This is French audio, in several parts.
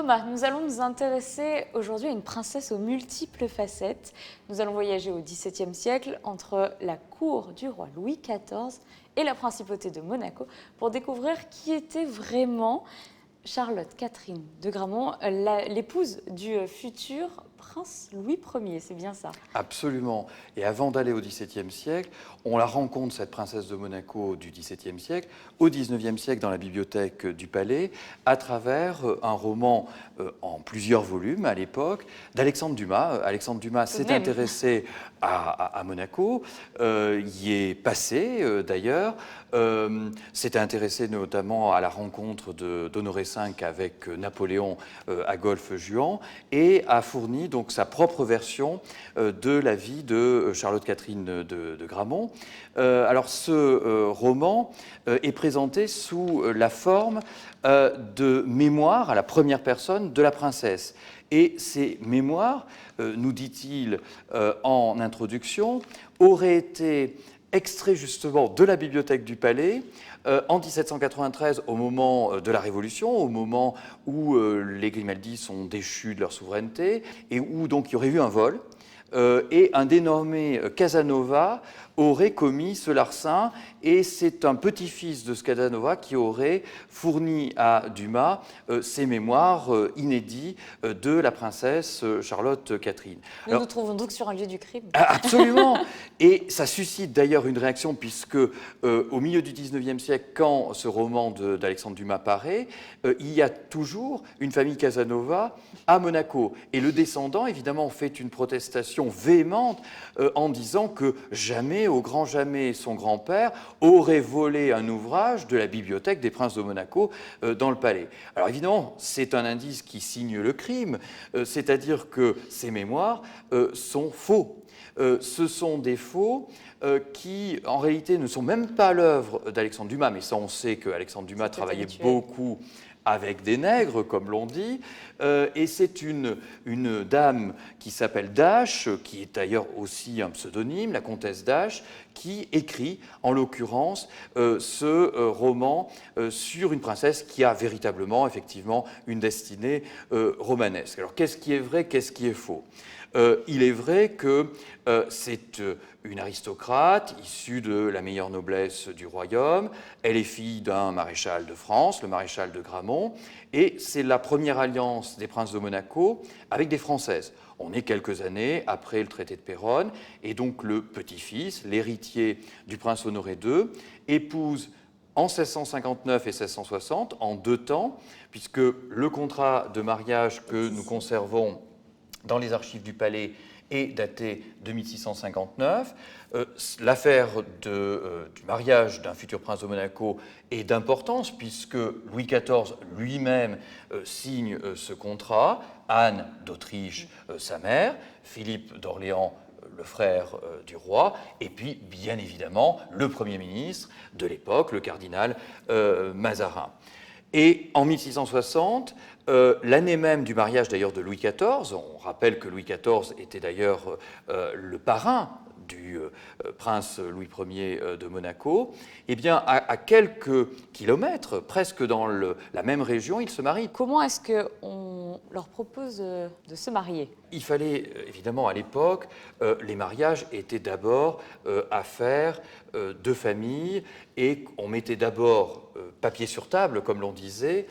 Thomas, nous allons nous intéresser aujourd'hui à une princesse aux multiples facettes. Nous allons voyager au XVIIe siècle entre la cour du roi Louis XIV et la principauté de Monaco pour découvrir qui était vraiment Charlotte Catherine de Gramont, l'épouse du futur prince Louis Ier, c'est bien ça? Absolument. Et avant d'aller au XVIIe siècle, on la rencontre, cette princesse de Monaco du XVIIe siècle, au XIXe siècle dans la bibliothèque du Palais, à travers un roman en plusieurs volumes à l'époque d'Alexandre Dumas. Alexandre Dumas s'est intéressé à Monaco, y est passé d'ailleurs, s'est intéressé notamment à la rencontre d'Honoré V avec Napoléon à Golfe-Juan et a fourni donc sa propre version de la vie de Charlotte Catherine de Gramont. Alors ce roman est présenté sous la forme de mémoires à la première personne de la princesse. Et ces mémoires, nous dit-il en introduction, auraient été extraits justement de la bibliothèque du Palais en 1793, au moment de la Révolution, au moment où les Grimaldi sont déchus de leur souveraineté et où donc il y aurait eu un vol. Et un dénommé Casanova aurait commis ce larcin, et c'est un petit-fils de ce Casanova qui aurait fourni à Dumas ses mémoires inédits de la princesse Charlotte Catherine. Nous nous trouvons donc sur un lieu du crime. Absolument. Et ça suscite d'ailleurs une réaction, puisque au milieu du XIXe siècle, quand ce roman d'Alexandre Dumas paraît, il y a toujours une famille Casanova à Monaco. Et le descendant, évidemment, fait une protestation véhémente en disant que jamais, au grand jamais, son grand-père aurait volé un ouvrage de la bibliothèque des princes de Monaco dans le palais. Alors évidemment, c'est un indice qui signe le crime, c'est-à-dire que ces mémoires sont faux. Ce sont des faux qui, en réalité, ne sont même pas l'œuvre d'Alexandre Dumas, mais ça, on sait qu'Alexandre Dumas travaillait beaucoup avec des nègres, comme l'on dit, et c'est une dame qui s'appelle Dache, qui est d'ailleurs aussi un pseudonyme, la comtesse Dache, qui écrit, en l'occurrence, ce roman sur une princesse qui a véritablement, effectivement, une destinée romanesque. Alors, qu'est-ce qui est vrai, qu'est-ce qui est faux ? Il est vrai que c'est une aristocrate issue de la meilleure noblesse du royaume. Elle est fille d'un maréchal de France, le maréchal de Gramont, et c'est la première alliance des princes de Monaco avec des Françaises. On est quelques années après le traité de Péronne, et donc le petit-fils, l'héritier du prince Honoré II, épouse en 1659 et 1660, en 2 temps, puisque le contrat de mariage que nous conservons dans les archives du Palais est daté de 1659. L'affaire du mariage d'un futur prince de Monaco est d'importance, puisque Louis XIV lui-même signe ce contrat, Anne d'Autriche, sa mère, Philippe d'Orléans, le frère du roi, et puis, bien évidemment, le Premier ministre de l'époque, le cardinal Mazarin. Et en 1660, l'année même du mariage d'ailleurs de Louis XIV, on rappelle que Louis XIV était d'ailleurs le parrain du prince Louis Ier de Monaco, eh bien, à quelques kilomètres, presque dans la même région, ils se marient. Comment est-ce qu'on leur propose de se marier ? Il fallait, évidemment, à l'époque, les mariages étaient d'abord affaires de famille, et on mettait d'abord papier sur table, comme l'on disait,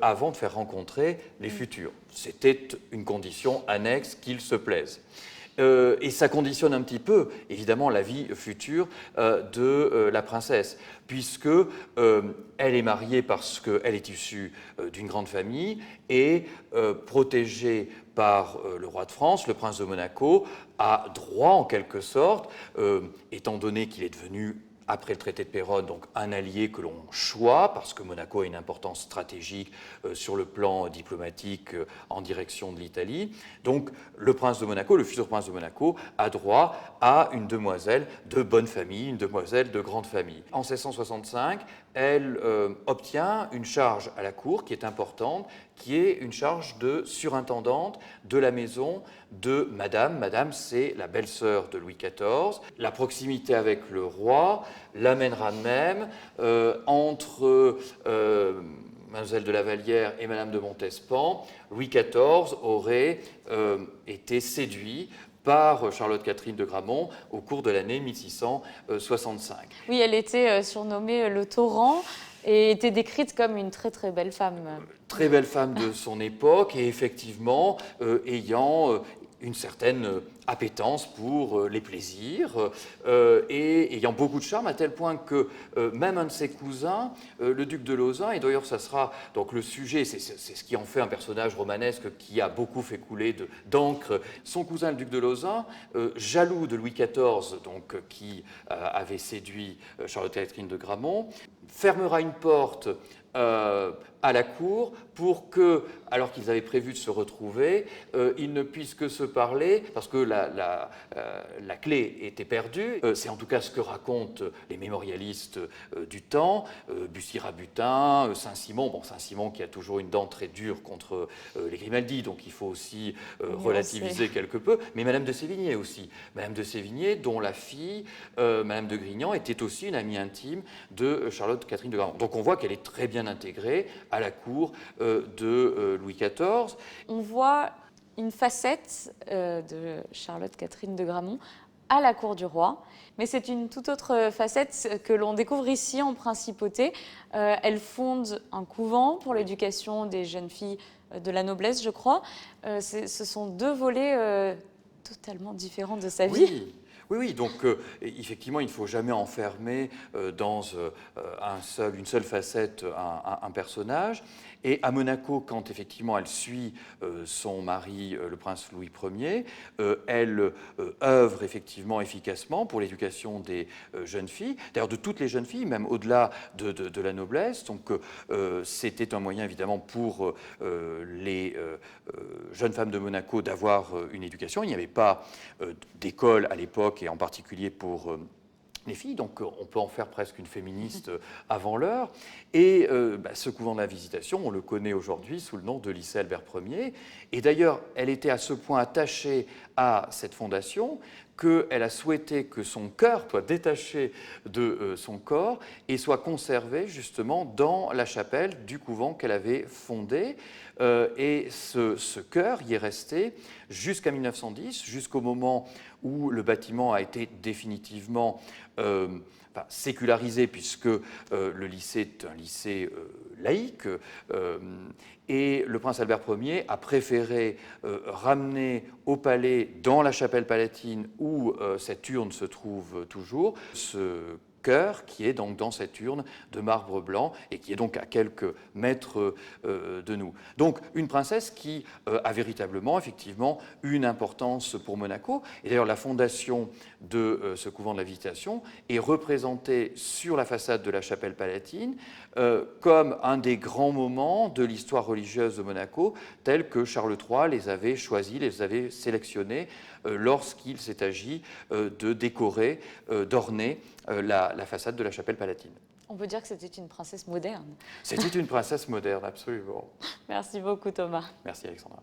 avant de faire rencontrer les futurs. C'était une condition annexe qu'ils se plaisent. Et ça conditionne un petit peu, évidemment, la vie future de la princesse, puisque elle est mariée parce qu'elle est issue d'une grande famille et protégée par le roi de France, le prince de Monaco, a droit, en quelque sorte, étant donné qu'il est devenu, après le traité de Péronne, donc un allié que l'on choisit, parce que Monaco a une importance stratégique sur le plan diplomatique en direction de l'Italie. Donc le prince de Monaco, le futur prince de Monaco, a droit à une demoiselle de bonne famille, une demoiselle de grande famille. En 1665, elle obtient une charge à la cour qui est importante, qui est une charge de surintendante de la maison de Madame. Madame, c'est la belle-sœur de Louis XIV. La proximité avec le roi l'amènera même entre Mademoiselle de la Vallière et Madame de Montespan, Louis XIV aurait été séduit par Charlotte-Catherine de Gramont au cours de l'année 1665. Oui, elle était surnommée le Torrent et était décrite comme une très très belle femme. Très belle femme de son époque et effectivement ayant une certaine appétence pour les plaisirs et ayant beaucoup de charme à tel point que même un de ses cousins, le duc de Lauzun, et d'ailleurs ça sera donc le sujet, c'est ce qui en fait un personnage romanesque qui a beaucoup fait couler d'encre, son cousin le duc de Lauzun, jaloux de Louis XIV, donc qui avait séduit Charlotte-Catherine de Gramont, fermera une porte à la cour pour que, alors qu'ils avaient prévu de se retrouver, ils ne puissent que se parler parce que la clé était perdue. C'est en tout cas ce que racontent les mémorialistes du temps, Bussy-Rabutin, Saint-Simon. Bon, Saint-Simon qui a toujours une dent très dure contre les Grimaldi, donc il faut aussi relativiser quelque peu, mais Madame de Sévigné aussi. Madame de Sévigné, dont la fille, Madame de Grignan, était aussi une amie intime de Charlotte-Catherine de Gramont. Donc on voit qu'elle est très bien intégrée à la cour de Louis XIV. On voit une facette de Charlotte-Catherine de Gramont à la cour du roi, mais c'est une toute autre facette que l'on découvre ici en principauté. Elle fonde un couvent pour l'éducation des jeunes filles de la noblesse, je crois. Ce sont deux volets totalement différents de sa vie. Oui. Oui, donc effectivement, il ne faut jamais enfermer dans une seule facette un personnage. Et à Monaco, quand effectivement elle suit son mari, le prince Louis Ier, elle œuvre effectivement efficacement pour l'éducation des jeunes filles, d'ailleurs de toutes les jeunes filles, même au-delà de la noblesse. Donc c'était un moyen évidemment pour les jeunes femmes de Monaco d'avoir une éducation. Il n'y avait pas d'école à l'époque, et en particulier pour les filles, donc on peut en faire presque une féministe avant l'heure. Et ce couvent de la Visitation, on le connaît aujourd'hui sous le nom de lycée Albert Ier. Et d'ailleurs, elle était à ce point attachée à cette fondation qu'elle a souhaité que son cœur soit détaché de son corps et soit conservé justement dans la chapelle du couvent qu'elle avait fondé. Et ce cœur y est resté jusqu'à 1910, jusqu'au moment où le bâtiment a été définitivement sécularisé, puisque le lycée est un lycée laïque, et le prince Albert Ier a préféré ramener au palais, dans la chapelle palatine où cette urne se trouve toujours, ce cœur qui est donc dans cette urne de marbre blanc et qui est donc à quelques mètres de nous. Donc une princesse qui a véritablement, effectivement, une importance pour Monaco. Et d'ailleurs, la fondation de ce couvent de la Visitation est représentée sur la façade de la chapelle palatine comme un des grands moments de l'histoire religieuse de Monaco, tels que Charles III les avait choisis, les avait sélectionnés lorsqu'il s'est agi de décorer, d'orner la façade de la chapelle palatine. On peut dire que c'était une princesse moderne. C'était une princesse moderne, absolument. Merci beaucoup, Thomas. Merci, Alexandra.